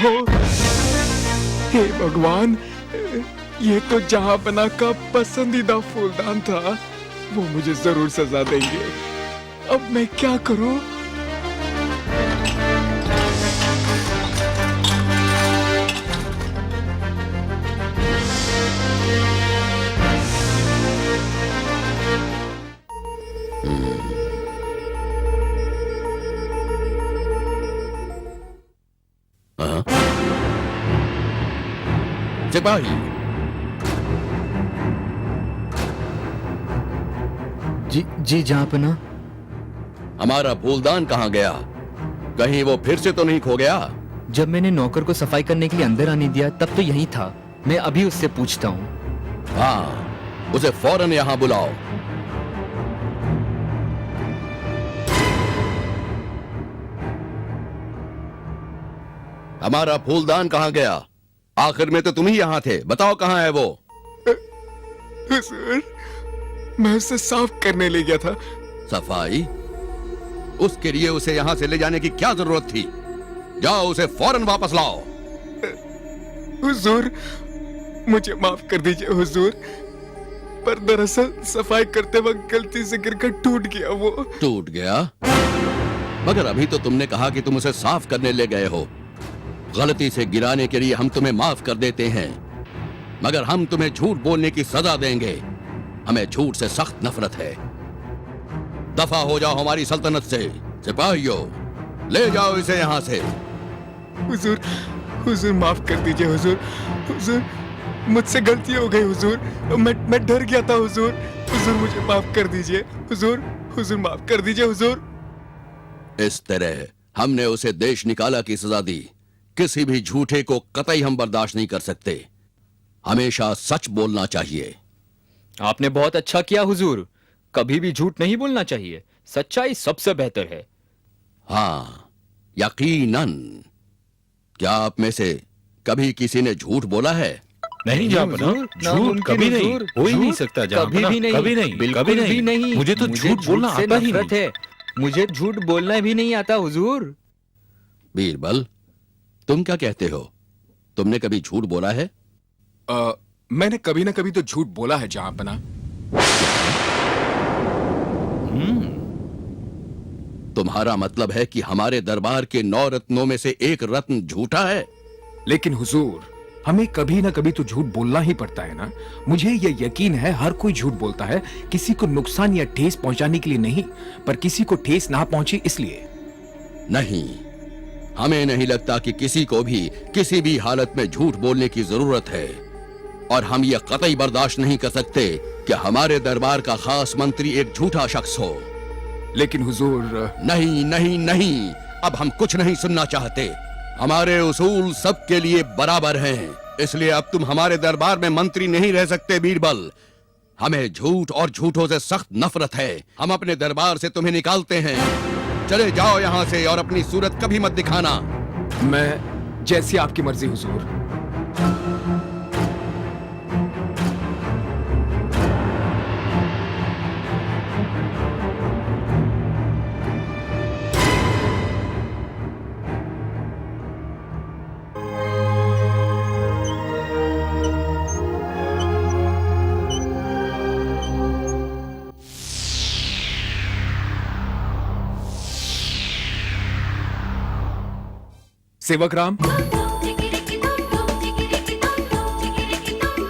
हो। हे भगवान, ये तो जहांपना का पसंदीदा फूलदान था। वो मुझे जरूर सजा देंगे। अब मैं क्या करूं? सिपाही, जी जहांपना। हमारा फूलदान कहाँ गया? कहीं वो फिर से तो नहीं खो गया? जब मैंने नौकर को सफाई करने के लिए अंदर आने दिया तब तो यहीं था। मैं अभी उससे पूछता हूँ। हाँ, उसे फौरन यहाँ बुलाओ। हमारा फूलदान कहाँ गया? आखिर में तो तुम ही यहाँ थे। बताओ कहाँ है वो? हुजूर, मैं उसे साफ करने ले गया था। सफाई? उसके लिए उसे यहाँ से ले जाने की क्या जरूरत थी? जाओ, उसे फौरन वापस लाओ। हुजूर, मुझे माफ कर दीजिए हुजूर, पर दरअसल सफाई करते वक्त गलती से गिरकर टूट गया वो। टूट गया? मगर अभी तो तुमने कहा कि तुम उसे साफ करने ले गए हो। गलती से गिराने के लिए हम तुम्हें माफ कर देते हैं, मगर हम तुम्हें झूठ बोलने की सजा देंगे। हमें झूठ से सख्त नफरत है। दफा हो जाओ हमारी सल्तनत से। सिपाहियों, ले जाओ इसे यहाँ से। हुजूर, हुजूर माफ कर दीजिए हुजूर। हुजूर, मुझसे गलती हो गई हुजूर। मैं डर गया था हुजूर। हुजूर, मुझे माफ कर दीजिए हुजूर। हुजूर, माफ कर दीजिए हुजूर। इस तरह हमने उसे देश निकाला की सजा दी। किसी भी झूठे को कतई हम बर्दाश्त नहीं कर सकते। हमेशा सच बोलना चाहिए। आपने बहुत अच्छा किया हुजूर। कभी भी झूठ नहीं बोलना चाहिए। सच्चाई सबसे बेहतर है। हाँ, यकीनन। क्या आप में से कभी किसी ने झूठ बोला है? नहीं जहांपना, झूठ कभी नहीं, हो ही नहीं सकता जहांपना, कभी नहीं, कभी नहीं, बिल्कुल कभी भी नहीं। मुझे तो झूठ बोलना से आता ही नफरत नहीं। है। मुझे झूठ बोलना भी नहीं आता हुजूर। बीरबल, तुम क्या कहते हो? तुमने कभी झूठ बोला है? मैंने कभी ना कभी तो झूठ बोला है जहांपना। तुम्हारा मतलब है कि हमारे दरबार के 9 रत्नों में से एक रत्न झूठा है? लेकिन हुजूर, हमें कभी ना कभी तो झूठ बोलना ही पड़ता है ना। मुझे यह यकीन है हर कोई झूठ बोलता है, किसी को नुकसान या ठेस पहुंचाने के लिए नहीं, पर किसी को ठेस ना पहुंचे इसलिए। नहीं, हमें नहीं लगता कि किसी को भी किसी भी हालत में झूठ बोलने की जरूरत है। और हम ये कतई बर्दाश्त नहीं कर सकते कि हमारे दरबार का खास मंत्री एक झूठा शख्स हो। लेकिन हुजूर, नहीं नहीं नहीं, अब हम कुछ नहीं सुनना चाहते। हमारे उसूल सबके लिए बराबर हैं, इसलिए अब तुम हमारे दरबार में मंत्री नहीं रह सकते बीरबल। हमें झूठ और झूठों से सख्त नफरत है। हम अपने दरबार से तुम्हें निकालते हैं। चले जाओ यहाँ से और अपनी सूरत कभी मत दिखाना। मैं जैसी आपकी मर्जी हुजूर। सेवक राम।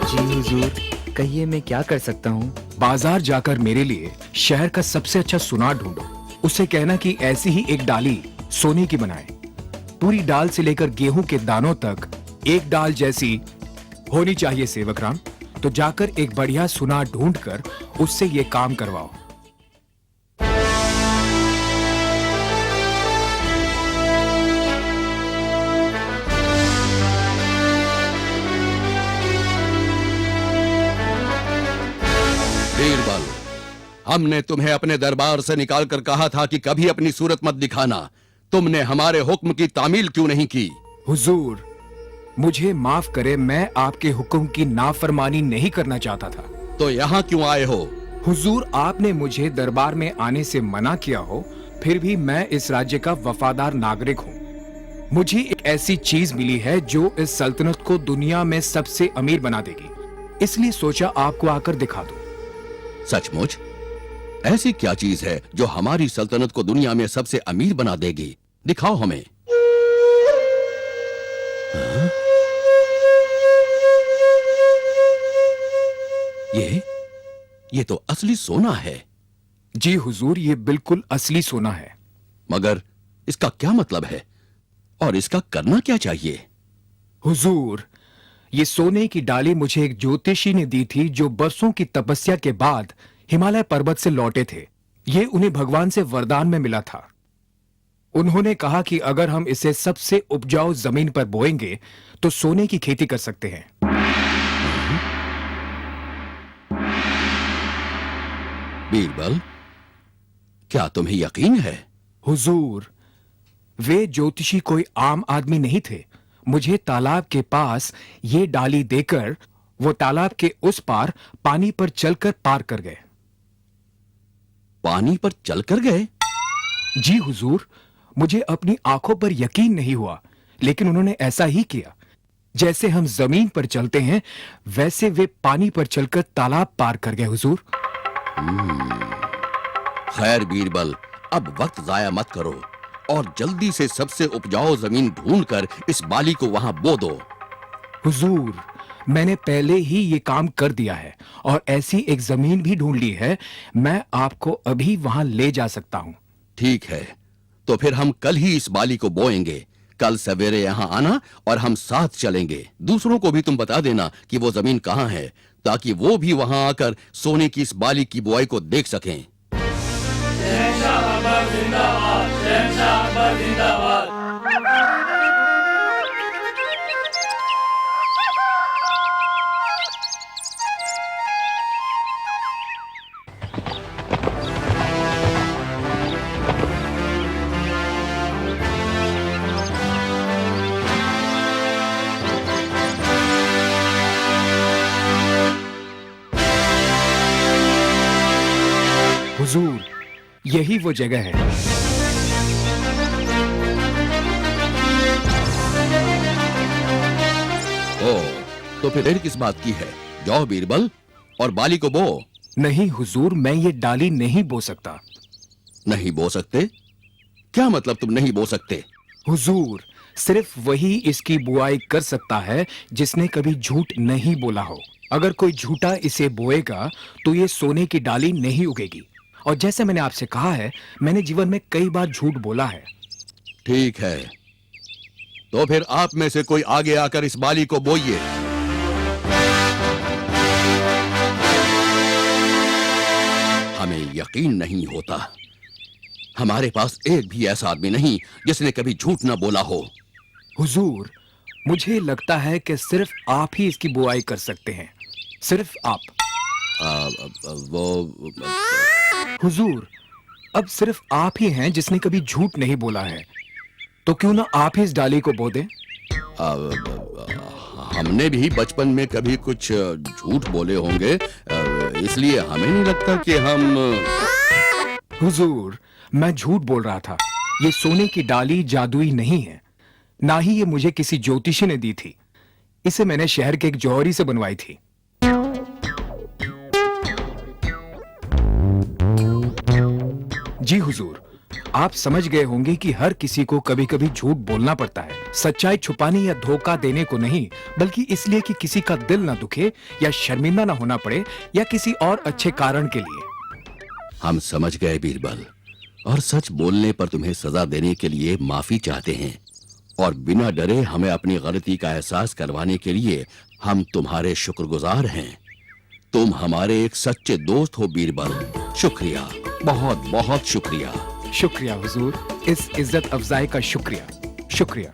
जी हुजूर, कहिए मैं क्या कर सकता हूँ? बाजार जाकर मेरे लिए शहर का सबसे अच्छा सुनार ढूंढो। उससे कहना कि ऐसी ही एक डाली सोने की बनाए। पूरी डाल से लेकर गेहूं के दानों तक एक डाल जैसी होनी चाहिए सेवक राम। तो जाकर एक बढ़िया सुनार ढूंढकर उससे ये काम करवाओ। बीरबल, हमने तुम्हें अपने दरबार से निकालकर कहा था कि कभी अपनी सूरत मत दिखाना। तुमने हमारे हुक्म की तामील क्यों नहीं की? हुजूर, मुझे माफ करे, मैं आपके हुक्म की नाफरमानी नहीं करना चाहता था। तो यहाँ क्यों आए हो? हुजूर, आपने मुझे दरबार में आने से मना किया हो, फिर भी मैं इस राज्य का वफादार नागरिक हूँ। मुझे एक ऐसी चीज मिली है जो इस सल्तनत को दुनिया में सबसे अमीर बना देगी, इसलिए सोचा आपको आकर दिखा दूं। सचमुच? ऐसी क्या चीज है जो हमारी सल्तनत को दुनिया में सबसे अमीर बना देगी? दिखाओ हमें। हाँ? ये तो असली सोना है। जी हुजूर, ये बिल्कुल असली सोना है। मगर इसका क्या मतलब है और इसका करना क्या चाहिए? हुजूर, ये सोने की डाली मुझे एक ज्योतिषी ने दी थी जो बरसों की तपस्या के बाद हिमालय पर्वत से लौटे थे। ये उन्हें भगवान से वरदान में मिला था। उन्होंने कहा कि अगर हम इसे सबसे उपजाऊ जमीन पर बोएंगे तो सोने की खेती कर सकते हैं। बीरबल, क्या तुम्हें यकीन है? हुजूर, वे ज्योतिषी कोई आम आदमी नहीं थे। मुझे तालाब के पास ये डाली देकर वो तालाब के उस पार पानी पर चलकर पार कर गए। पानी पर चलकर गए? जी हुजूर, मुझे अपनी आंखों पर यकीन नहीं हुआ, लेकिन उन्होंने ऐसा ही किया। जैसे हम जमीन पर चलते हैं वैसे वे पानी पर चलकर तालाब पार कर गए हुजूर। खैर बीरबल, अब वक्त जाया मत करो और जल्दी से सबसे उपजाऊ जमीन ढूंढकर इस बाली को वहां बो दो। हुजूर, मैंने पहले ही ये काम कर दिया है और ऐसी एक जमीन भी ढूंढ ली है। मैं आपको अभी वहां ले जा सकता हूं। ठीक है, तो फिर हम कल ही इस बाली को बोएंगे। कल सवेरे यहाँ आना और हम साथ चलेंगे। दूसरों को भी तुम बता देना कि वो जमीन कहाँ है, ताकि वो भी वहां आकर सोने की इस बाली की बुआई को देख सकें। हुजूर, यही वो जगह है। ओह, तो फिर देर किस बात की है? जाओ बीरबल और बाली को बो। नहीं हुजूर, मैं ये डाली नहीं बो सकता। नहीं बो सकते? क्या मतलब तुम नहीं बो सकते? हुजूर, सिर्फ वही इसकी बुआई कर सकता है जिसने कभी झूठ नहीं बोला हो। अगर कोई झूठा इसे बोएगा तो ये सोने की डाली नहीं उगेगी। और जैसे मैंने आपसे कहा है, मैंने जीवन में कई बार झूठ बोला है। ठीक है, तो फिर आप में से कोई आगे आकर इस बाली को बोइए। हमें यकीन नहीं होता। हमारे पास एक भी ऐसा आदमी नहीं जिसने कभी झूठ ना बोला हो। हुजूर, मुझे लगता है कि सिर्फ आप ही इसकी बुआई कर सकते हैं। सिर्फ आप। वो हुजूर, अब सिर्फ आप ही हैं जिसने कभी झूठ नहीं बोला है, तो क्यों ना आप ही इस डाली को बो दें? हमने भी बचपन में कभी कुछ झूठ बोले होंगे, इसलिए हमें नहीं लगता कि हम। हुजूर, मैं झूठ बोल रहा था। ये सोने की डाली जादुई नहीं है, ना ही ये मुझे किसी ज्योतिषी ने दी थी। इसे मैंने शहर के एक जौहरी से बनवाई थी। जी हुजूर, आप समझ गए होंगे कि हर किसी को कभी कभी झूठ बोलना पड़ता है। सच्चाई छुपाने या धोखा देने को नहीं, बल्कि इसलिए कि किसी का दिल ना दुखे या शर्मिंदा ना होना पड़े या किसी और अच्छे कारण के लिए। हम समझ गए बीरबल, और सच बोलने पर तुम्हें सजा देने के लिए माफी चाहते हैं, और बिना डरे हमें अपनी गलती का एहसास करवाने के लिए हम तुम्हारे शुक्रगुजार हैं। तुम हमारे एक सच्चे दोस्त हो बीरबल। शुक्रिया, बहुत बहुत शुक्रिया। शुक्रिया हुजूर, इस इज्जत अफजाई का शुक्रिया। शुक्रिया।